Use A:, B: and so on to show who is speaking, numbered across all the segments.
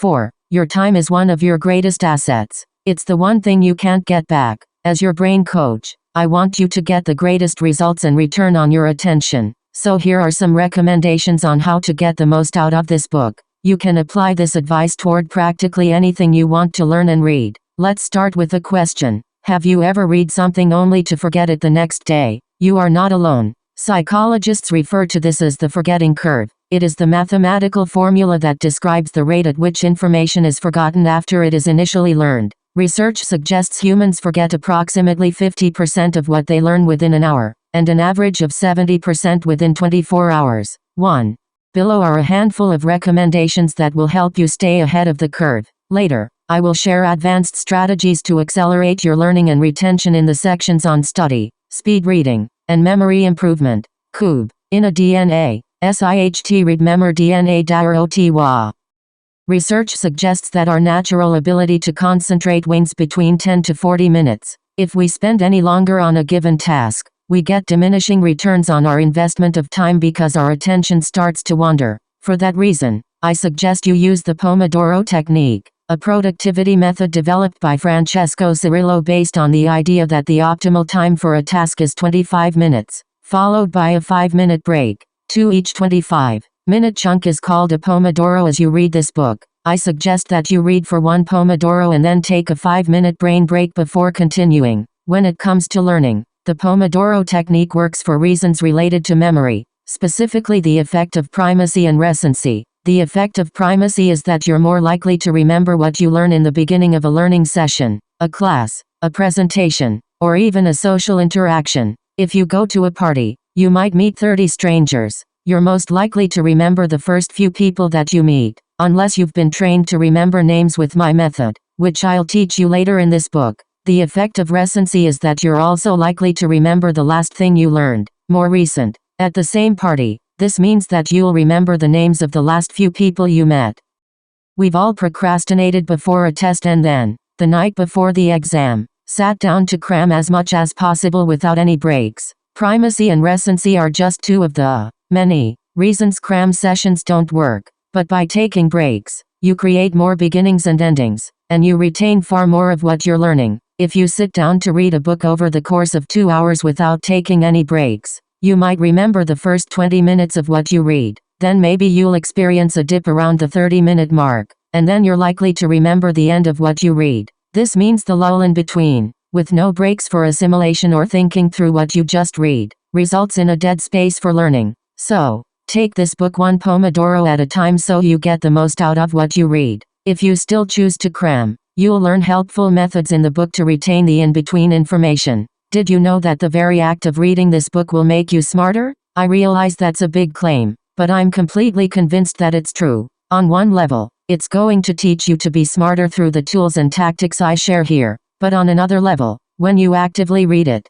A: 4. Your time is one of your greatest assets. It's the one thing you can't get back. As your brain coach, I want you to get the greatest results and return on your attention. So here are some recommendations on how to get the most out of this book. You can apply this advice toward practically anything you want to learn and read. Let's start with a question. Have you ever read something only to forget it the next day? You are not alone. Psychologists refer to this as the forgetting curve. It is the mathematical formula that describes the rate at which information is forgotten after it is initially learned. Research suggests humans forget approximately 50% of what they learn within an hour, and an average of 70% within 24 hours. 1. Below are a handful of recommendations that will help you stay ahead of the curve. Later, I will share advanced strategies to accelerate your learning and retention in the sections on study, speed reading, and memory improvement. Koob. In a DNA. SIHT read memor DNA DAROTWA. Research suggests that our natural ability to concentrate wanes between 10 to 40 minutes. If we spend any longer on a given task, we get diminishing returns on our investment of time because our attention starts to wander. For that reason, I suggest you use the Pomodoro technique, a productivity method developed by Francesco Cirillo based on the idea that the optimal time for a task is 25 minutes, followed by a 5-minute break. Each 25-minute chunk is called a Pomodoro. As you read this book, I suggest that you read for 1 Pomodoro and then take a 5-minute brain break before continuing. When it comes to learning, the Pomodoro technique works for reasons related to memory, specifically the effect of primacy and recency. The effect of primacy is that you're more likely to remember what you learn in the beginning of a learning session, a class, a presentation, or even a social interaction. If you go to a party, you might meet 30 strangers. You're most likely to remember the first few people that you meet, unless you've been trained to remember names with my method, which I'll teach you later in this book. The effect of recency is that you're also likely to remember the last thing you learned, more recent. At the same party, this means that you'll remember the names of the last few people you met. We've all procrastinated before a test and then, the night before the exam, sat down to cram as much as possible without any breaks. Primacy and recency are just two of the many reasons cram sessions don't work. But by taking breaks, you create more beginnings and endings, and you retain far more of what you're learning. If you sit down to read a book over the course of 2 hours without taking any breaks, you might remember the first 20 minutes of what you read. Then maybe you'll experience a dip around the 30-minute mark, and then you're likely to remember the end of what you read. This means the lull in between, with no breaks for assimilation or thinking through what you just read, results in a dead space for learning. So, take this book 1 Pomodoro at a time so you get the most out of what you read. If you still choose to cram, you'll learn helpful methods in the book to retain the in-between information. Did you know that the very act of reading this book will make you smarter? I realize that's a big claim, but I'm completely convinced that it's true. On one level, it's going to teach you to be smarter through the tools and tactics I share here. But on another level, when you actively read it,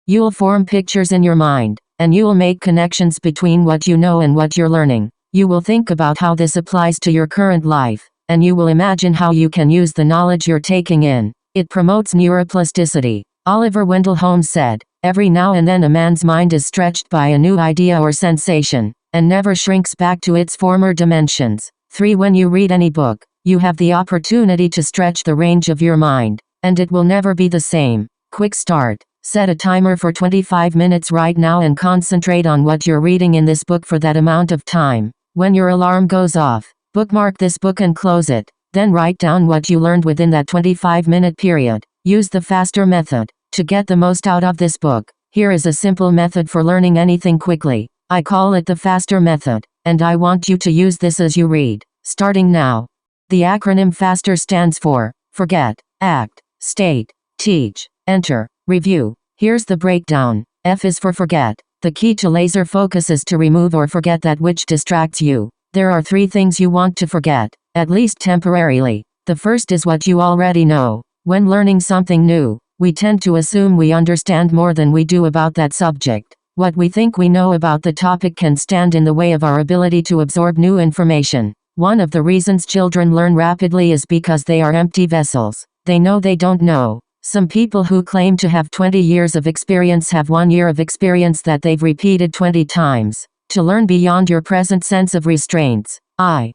A: you'll form pictures in your mind, and you'll make connections between what you know and what you're learning. You will think about how this applies to your current life, and you will imagine how you can use the knowledge you're taking in. It promotes neuroplasticity. Oliver Wendell Holmes said, "Every now and then a man's mind is stretched by a new idea or sensation, and never shrinks back to its former dimensions." 3. When you read any book, you have the opportunity to stretch the range of your mind, and it will never be the same. Quick start. Set a timer for 25 minutes right now and concentrate on what you're reading in this book for that amount of time. When your alarm goes off, bookmark this book and close it. Then write down what you learned within that 25-minute period. Use the FASTER method to get the most out of this book. Here is a simple method for learning anything quickly. I call it the FASTER method, and I want you to use this as you read, starting now. The acronym FASTER stands for Forget, Act, State, Teach, Enter, Review. Here's the breakdown. F is for forget. The key to laser focus is to remove or forget that which distracts you. There are 3 things you want to forget, at least temporarily. The first is what you already know. When learning something new, we tend to assume we understand more than we do about that subject. What we think we know about the topic can stand in the way of our ability to absorb new information. One of the reasons children learn rapidly is because they are empty vessels. They know they don't know. Some people who claim to have 20 years of experience have 1 year of experience that they've repeated 20 times. To learn beyond your present sense of restraints, I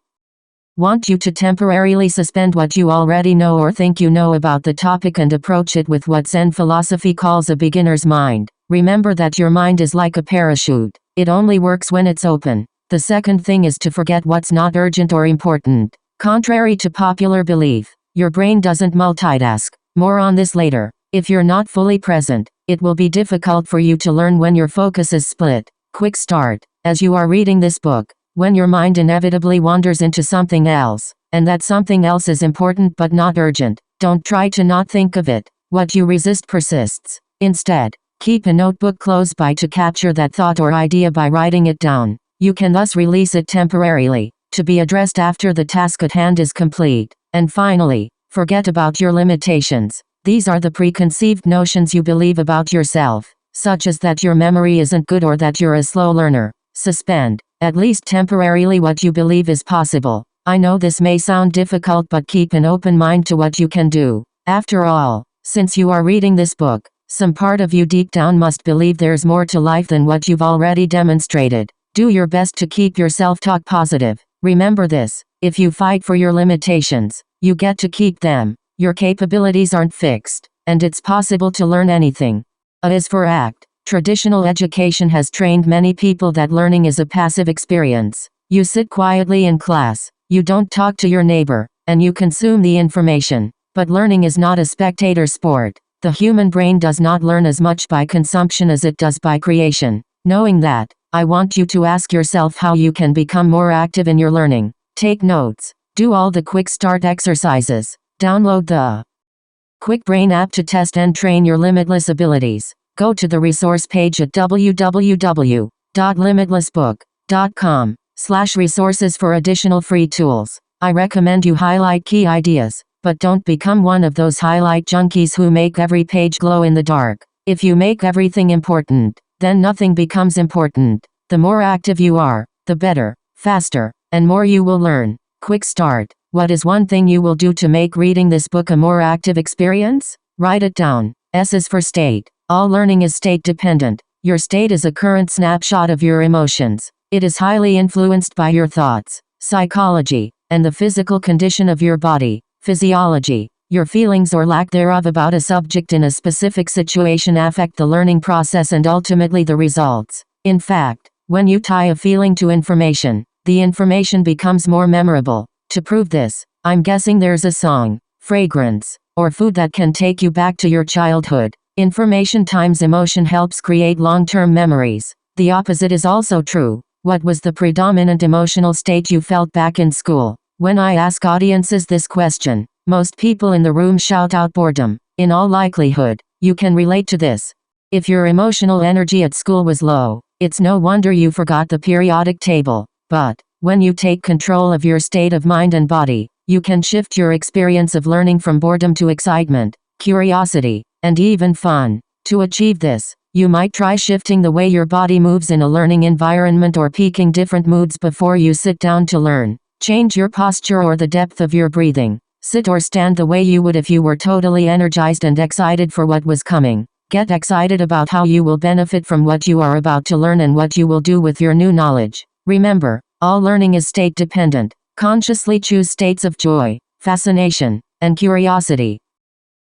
A: want you to temporarily suspend what you already know or think you know about the topic and approach it with what Zen philosophy calls a beginner's mind. Remember that your mind is like a parachute. It only works when it's open. The second thing is to forget what's not urgent or important. Contrary to popular belief, your brain doesn't multitask. More on this later. If you're not fully present, it will be difficult for you to learn when your focus is split. Quick start. As you are reading this book, when your mind inevitably wanders into something else, and that something else is important but not urgent, don't try to not think of it. What you resist persists. Instead, keep a notebook close by to capture that thought or idea by writing it down. You can thus release it temporarily, to be addressed after the task at hand is complete. And finally, forget about your limitations. These are the preconceived notions you believe about yourself, such as that your memory isn't good or that you're a slow learner. Suspend, at least temporarily, what you believe is possible. I know this may sound difficult, but keep an open mind to what you can do. After all, since you are reading this book, some part of you deep down must believe there's more to life than what you've already demonstrated. Do your best to keep your self-talk positive. Remember this: if you fight for your limitations, you get to keep them. Your capabilities aren't fixed, and it's possible to learn anything. A is for act. Traditional education has trained many people that learning is a passive experience. You sit quietly in class, you don't talk to your neighbor, and you consume the information. But learning is not a spectator sport. The human brain does not learn as much by consumption as it does by creation. Knowing that, I want you to ask yourself how you can become more active in your learning. Take notes. Do all the quick start exercises. Download the Quick Brain app to test and train your limitless abilities. Go to the resource page at www.limitlessbook.com/resources for additional free tools. I recommend you highlight key ideas, but don't become one of those highlight junkies who make every page glow in the dark. If you make everything important, then nothing becomes important. The more active you are, the better, faster, and more you will learn. Quick start. What is one thing you will do to make reading this book a more active experience? Write it down. S is for state. All learning is state dependent. Your state is a current snapshot of your emotions. It is highly influenced by your thoughts, psychology, and the physical condition of your body, physiology. Your feelings or lack thereof about a subject in a specific situation affect the learning process and ultimately the results. In fact, when you tie a feeling to information, the information becomes more memorable. To prove this, I'm guessing there's a song, fragrance, or food that can take you back to your childhood. Information times emotion helps create long-term memories. The opposite is also true. What was the predominant emotional state you felt back in school? When I ask audiences this question, most people in the room shout out boredom. In all likelihood, you can relate to this. If your emotional energy at school was low, it's no wonder you forgot the periodic table. But when you take control of your state of mind and body, you can shift your experience of learning from boredom to excitement, curiosity, and even fun. To achieve this, you might try shifting the way your body moves in a learning environment or peaking different moods before you sit down to learn. Change your posture or the depth of your breathing. Sit or stand the way you would if you were totally energized and excited for what was coming. Get excited about how you will benefit from what you are about to learn and what you will do with your new knowledge. Remember, all learning is state dependent. Consciously choose states of joy, fascination, and curiosity.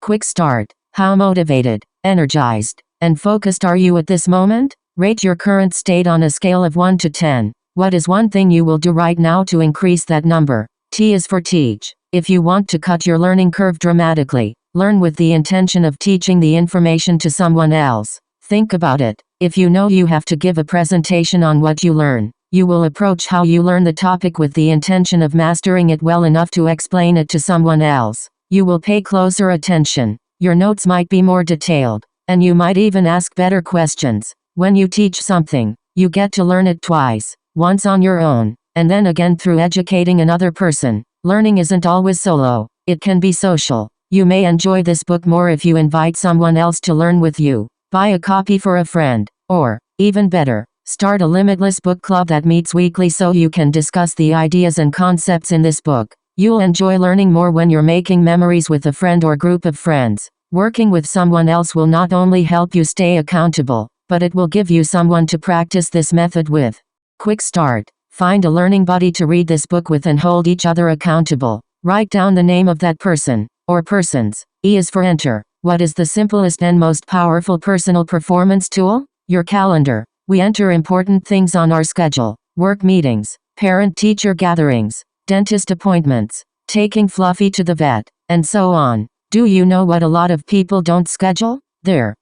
A: Quick start. How motivated, energized, and focused are you at this moment? Rate your current state on a scale of 1 to 10. What is one thing you will do right now to increase that number? T is for teach. If you want to cut your learning curve dramatically, learn with the intention of teaching the information to someone else. Think about it. If you know you have to give a presentation on what you learn, you will approach how you learn the topic with the intention of mastering it well enough to explain it to someone else. You will pay closer attention. Your notes might be more detailed, and you might even ask better questions. When you teach something, you get to learn it twice, once on your own, and then again through educating another person. Learning isn't always solo, it can be social. You may enjoy this book more if you invite someone else to learn with you. Buy a copy for a friend, or, even better, start a Limitless book club that meets weekly so you can discuss the ideas and concepts in this book. You'll enjoy learning more when you're making memories with a friend or group of friends. Working with someone else will not only help you stay accountable, but it will give you someone to practice this method with. Quick start. Find a learning buddy to read this book with and hold each other accountable. Write down the name of that person, or persons. E is for enter. What is the simplest and most powerful personal performance tool? Your calendar. We enter important things on our schedule. Work meetings, parent-teacher gatherings, dentist appointments, taking Fluffy to the vet, and so on. Do you know what a lot of people don't schedule? Their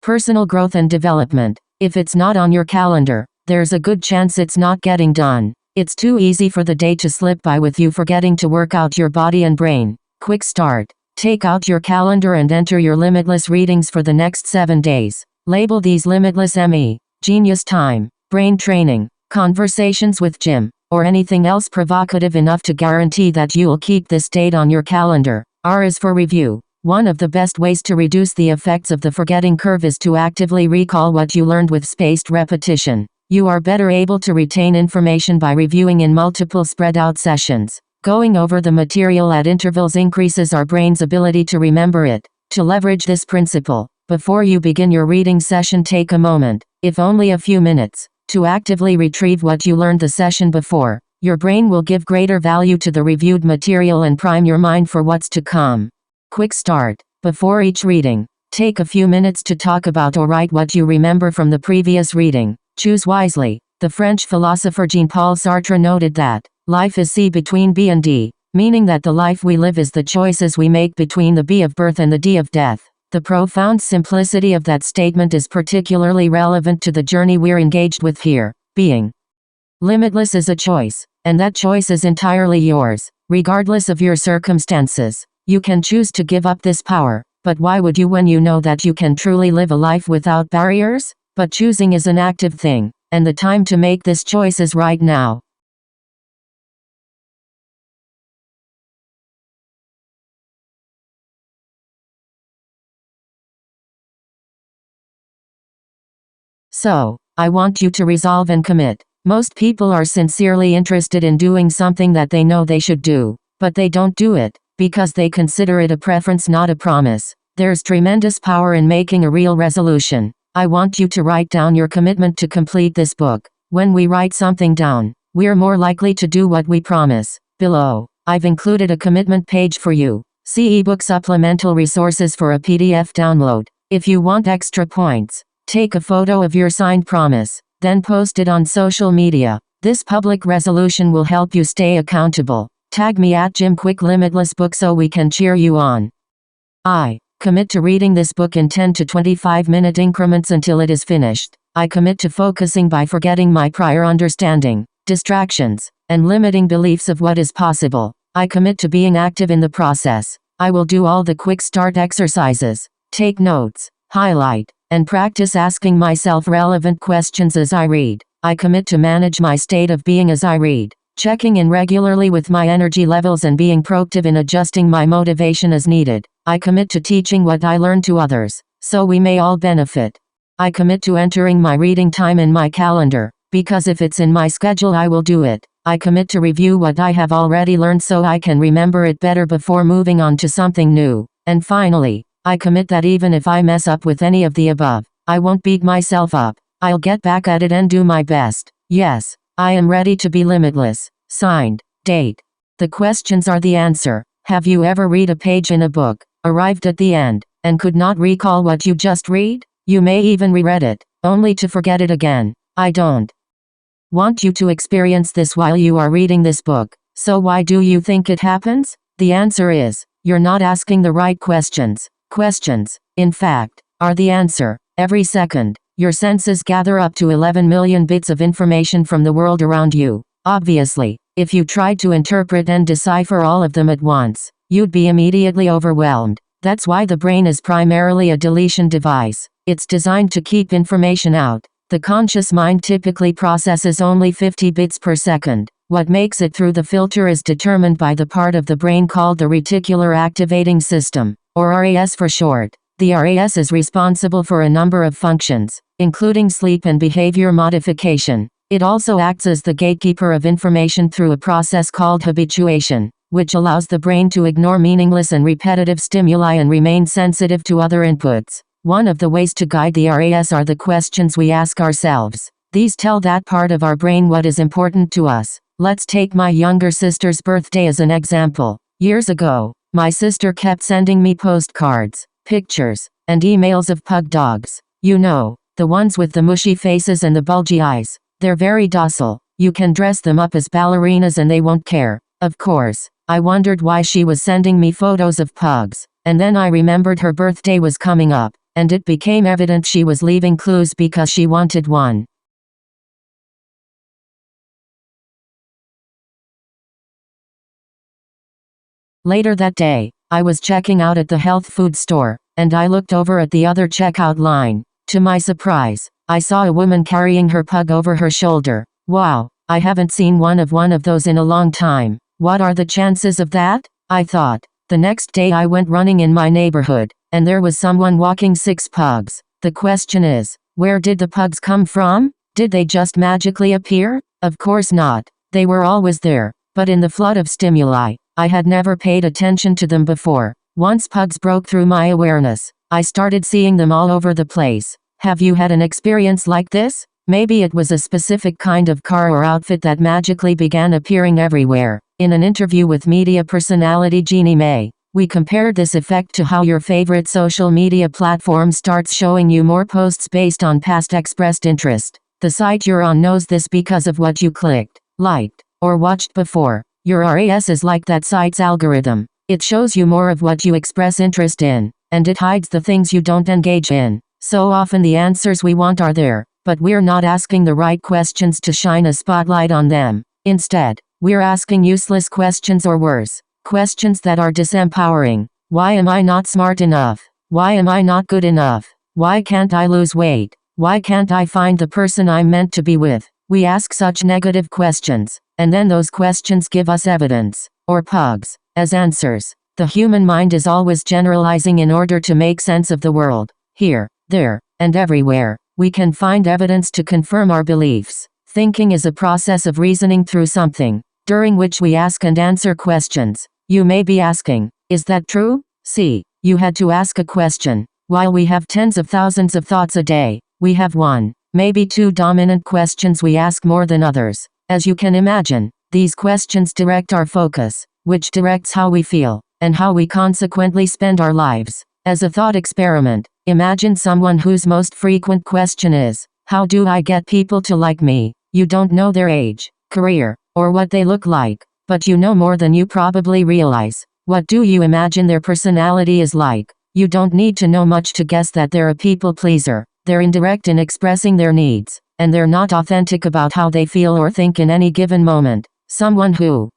A: personal growth and development. If it's not on your calendar, there's a good chance it's not getting done. It's too easy for the day to slip by with you forgetting to work out your body and brain. Quick start. Take out your calendar and enter your limitless readings for the next 7 days. Label these limitless ME, genius time, brain training, conversations with Jim, or anything else provocative enough to guarantee that you'll keep this date on your calendar. R is for review. One of the best ways to reduce the effects of the forgetting curve is to actively recall what you learned with spaced repetition. You are better able to retain information by reviewing in multiple spread-out sessions. Going over the material at intervals increases our brain's ability to remember it. To leverage this principle, before you begin your reading session, take a moment, if only a few minutes, to actively retrieve what you learned the session before. Your brain will give greater value to the reviewed material and prime your mind for what's to come. Quick start. Before each reading, take a few minutes to talk about or write what you remember from the previous reading. Choose wisely. The French philosopher Jean-Paul Sartre noted that life is C between B and D, meaning that the life we live is the choices we make between the B of birth and the D of death. The profound simplicity of that statement is particularly relevant to the journey we're engaged with here. Being limitless is a choice, and that choice is entirely yours, regardless of your circumstances. You can choose to give up this power, but why would you when you know that you can truly live a life without barriers? But choosing is an active thing, and the time to make this choice is right now. So, I want you to resolve and commit. Most people are sincerely interested in doing something that they know they should do, but they don't do it, because they consider it a preference, not a promise. There's tremendous power in making a real resolution. I want you to write down your commitment to complete this book. When we write something down, we're more likely to do what we promise. Below, I've included a commitment page for you. See ebook supplemental resources for a PDF download. If you want extra points, take a photo of your signed promise, then post it on social media. This public resolution will help you stay accountable. Tag me at Jim Quick Limitless Book so we can cheer you on. I commit to reading this book in 10 to 25 minute increments until it is finished. I commit to focusing by forgetting my prior understanding, distractions, and limiting beliefs of what is possible. I commit to being active in the process. I will do all the quick start exercises, take notes, highlight, and practice asking myself relevant questions as I read. I commit to manage my state of being as I read, checking in regularly with my energy levels and being proactive in adjusting my motivation as needed. I commit to teaching what I learn to others, so we may all benefit. I commit to entering my reading time in my calendar, because if it's in my schedule I will do it. I commit to review what I have already learned so I can remember it better before moving on to something new. And finally, I commit that even if I mess up with any of the above, I won't beat myself up. I'll get back at it and do my best. Yes, I am ready to be limitless. Signed, date. The questions are the answer. Have you ever read a page in a book, arrived at the end, and could not recall what you just read? You may even reread it, only to forget it again. I don't want you to experience this while you are reading this book. So why do you think it happens? The answer is, you're not asking the right questions. Questions, in fact, are the answer. Every second, your senses gather up to 11 million bits of information from the world around you. Obviously, if you tried to interpret and decipher all of them at once, you'd be immediately overwhelmed. That's why the brain is primarily a deletion device. It's designed to keep information out. The conscious mind typically processes only 50 bits per second. What makes it through the filter is determined by the part of the brain called the reticular activating system, or RAS for short. The RAS is responsible for a number of functions, including sleep and behavior modification. It also acts as the gatekeeper of information through a process called habituation, which allows the brain to ignore meaningless and repetitive stimuli and remain sensitive to other inputs. One of the ways to guide the RAS are the questions we ask ourselves. These tell that part of our brain what is important to us. Let's take my younger sister's birthday as an example. Years ago, my sister kept sending me postcards, pictures, and emails of pug dogs. You know, the ones with the mushy faces and the bulgy eyes. They're very docile. You can dress them up as ballerinas and they won't care. Of course, I wondered why she was sending me photos of pugs, and then I remembered her birthday was coming up, and it became evident she was leaving clues because she wanted one. Later that day, I was checking out at the health food store, and I looked over at the other checkout line. To my surprise, I saw a woman carrying her pug over her shoulder. Wow, I haven't seen one of those in a long time. What are the chances of that? I thought. The next day I went running in my neighborhood, and there was someone walking 6 pugs. The question is, where did the pugs come from? Did they just magically appear? Of course not. They were always there, but in the flood of stimuli, I had never paid attention to them before. Once pugs broke through my awareness, I started seeing them all over the place. Have you had an experience like this? Maybe it was a specific kind of car or outfit that magically began appearing everywhere. In an interview with media personality Jeannie May, we compared this effect to how your favorite social media platform starts showing you more posts based on past expressed interest. The site you're on knows this because of what you clicked, liked, or watched before. Your RAS is like that site's algorithm. It shows you more of what you express interest in, and it hides the things you don't engage in. So often the answers we want are there, but we're not asking the right questions to shine a spotlight on them. Instead, we're asking useless questions, or worse, questions that are disempowering. Why am I not smart enough? Why am I not good enough? Why can't I lose weight? Why can't I find the person I'm meant to be with? We ask such negative questions, and then those questions give us evidence, or pugs, as answers. The human mind is always generalizing in order to make sense of the world. Here, there, and everywhere, we can find evidence to confirm our beliefs. Thinking is a process of reasoning through something, during which we ask and answer questions. You may be asking, is that true? See, you had to ask a question. While we have tens of thousands of thoughts a day, we have one, maybe 2 dominant questions we ask more than others. As you can imagine, these questions direct our focus, which directs how we feel, and how we consequently spend our lives. As a thought experiment, imagine someone whose most frequent question is, how do I get people to like me? You don't know their age, career, or what they look like, but you know more than you probably realize. What do you imagine their personality is like? You don't need to know much to guess that they're a people pleaser. They're indirect in expressing their needs, and they're not authentic about how they feel or think in any given moment. Someone who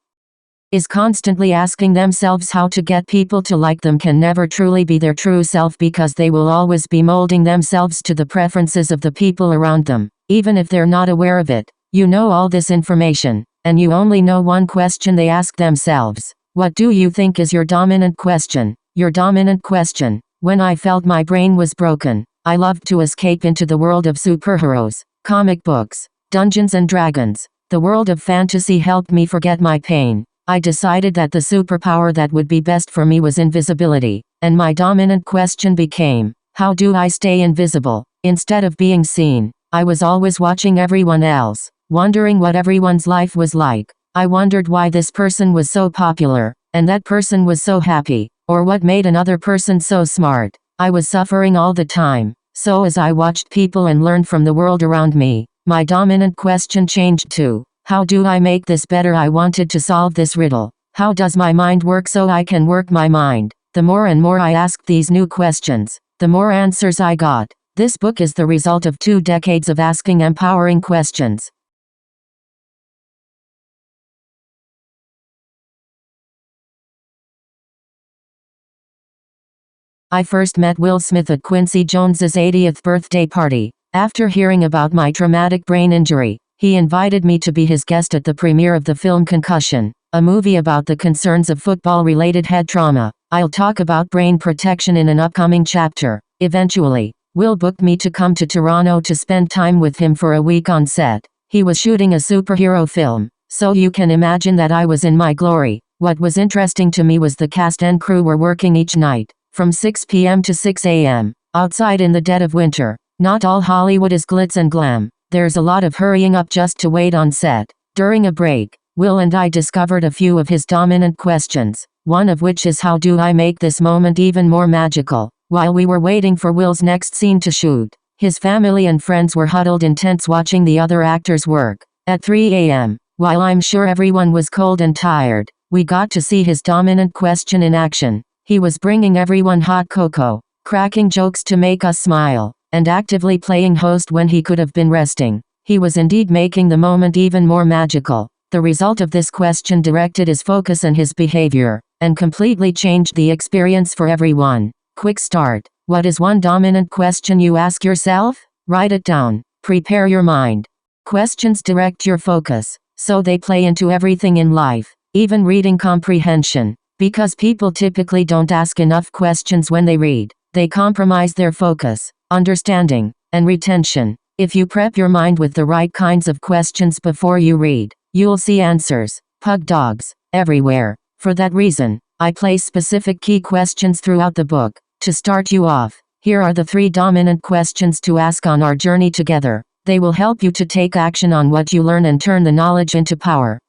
A: is constantly asking themselves how to get people to like them can never truly be their true self, because they will always be molding themselves to the preferences of the people around them, even if they're not aware of it. You know all this information, and you only know one question they ask themselves. What do you think is your dominant question? Your dominant question. When I felt my brain was broken, I loved to escape into the world of superheroes, comic books, Dungeons and Dragons. The world of fantasy helped me forget my pain. I decided that the superpower that would be best for me was invisibility, and my dominant question became, how do I stay invisible? Instead of being seen, I was always watching everyone else, wondering what everyone's life was like. I wondered why this person was so popular, and that person was so happy, or what made another person so smart. I was suffering all the time. So as I watched people and learned from the world around me, my dominant question changed to, how do I make this better? I wanted to solve this riddle. How does my mind work so I can work my mind? The more and more I asked these new questions, the more answers I got. This book is the result of 2 decades of asking empowering questions. I first met Will Smith at Quincy Jones's 80th birthday party. After hearing about my traumatic brain injury, he invited me to be his guest at the premiere of the film Concussion, a movie about the concerns of football-related head trauma. I'll talk about brain protection in an upcoming chapter. Eventually, Will booked me to come to Toronto to spend time with him for a week on set. He was shooting a superhero film, so you can imagine that I was in my glory. What was interesting to me was the cast and crew were working each night, from 6 p.m. to 6 a.m., outside in the dead of winter. Not all Hollywood is glitz and glam. There's a lot of hurrying up just to wait on set. During a break, Will and I discovered a few of his dominant questions, one of which is, how do I make this moment even more magical? While we were waiting for Will's next scene to shoot, his family and friends were huddled in tents watching the other actors work. At 3 a.m., while I'm sure everyone was cold and tired, we got to see his dominant question in action. He was bringing everyone hot cocoa, cracking jokes to make us smile, and actively playing host when he could have been resting. He was indeed making the moment even more magical. The result of this question directed his focus and his behavior, and completely changed the experience for everyone. Quick start. What is one dominant question you ask yourself? Write it down. Prepare your mind. Questions direct your focus, so they play into everything in life, even reading comprehension. Because people typically don't ask enough questions when they read, they compromise their focus, understanding, and retention. If you prep your mind with the right kinds of questions before you read, you'll see answers, pug dogs, everywhere. For that reason, I place specific key questions throughout the book. To start you off, here are the 3 dominant questions to ask on our journey together. They will help you to take action on what you learn and turn the knowledge into power.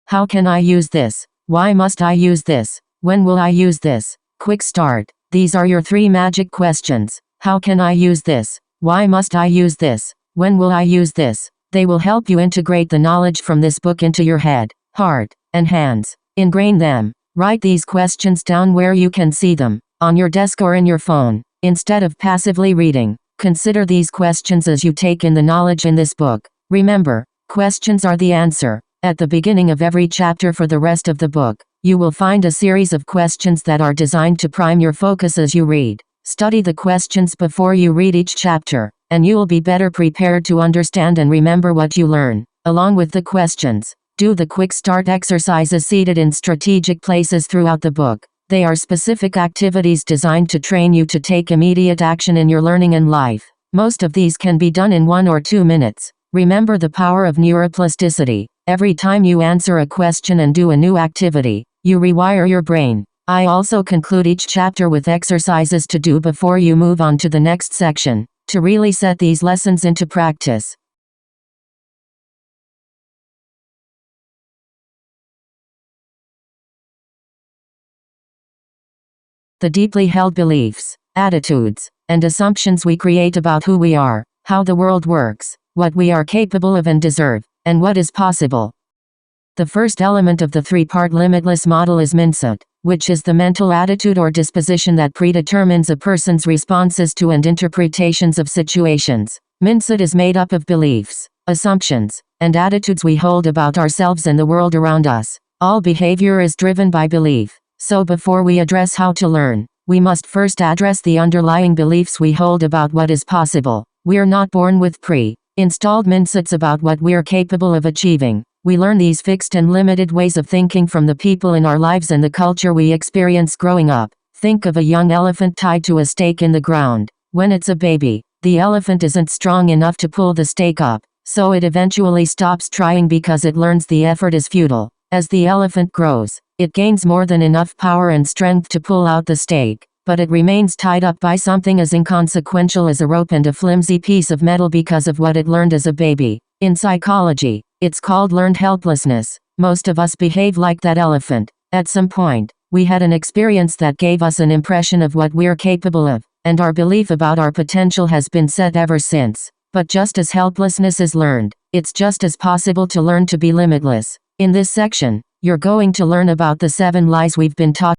A: How can I use this? Why must I use this? When will I use this? Quick start. These are your 3 magic questions. How can I use this? Why must I use this? When will I use this? They will help you integrate the knowledge from this book into your head, heart, and hands. Ingrain them. Write these questions down where you can see them, on your desk or in your phone. Instead of passively reading, consider these questions as you take in the knowledge in this book. Remember, questions are the answer. At the beginning of every chapter for the rest of the book, you will find a series of questions that are designed to prime your focus as you read. Study the questions before you read each chapter, and you will be better prepared to understand and remember what you learn. Along with the questions, do the quick start exercises seated in strategic places throughout the book. They are specific activities designed to train you to take immediate action in your learning and life. Most of these can be done in 1 or 2 minutes. Remember the power of neuroplasticity. Every time you answer a question and do a new activity, you rewire your brain. I also conclude each chapter with exercises to do before you move on to the next section, to really set these lessons into practice. The deeply held beliefs, attitudes, and assumptions we create about who we are, how the world works, what we are capable of and deserve, and what is possible. The first element of the 3-part limitless model is mindset, which is the mental attitude or disposition that predetermines a person's responses to and interpretations of situations. Mindset is made up of beliefs, assumptions, and attitudes we hold about ourselves and the world around us. All behavior is driven by belief. So before we address how to learn, we must first address the underlying beliefs we hold about what is possible. We're not born with pre-installed mindsets about what we're capable of achieving. We learn these fixed and limited ways of thinking from the people in our lives and the culture we experience growing up. Think of a young elephant tied to a stake in the ground. When it's a baby, the elephant isn't strong enough to pull the stake up, so it eventually stops trying because it learns the effort is futile. As the elephant grows, it gains more than enough power and strength to pull out the stake, but it remains tied up by something as inconsequential as a rope and a flimsy piece of metal because of what it learned as a baby. In psychology, it's called learned helplessness. Most of us behave like that elephant. At some point, we had an experience that gave us an impression of what we're capable of, and our belief about our potential has been set ever since. But just as helplessness is learned, it's just as possible to learn to be limitless. In this section, you're going to learn about the 7 lies we've been taught.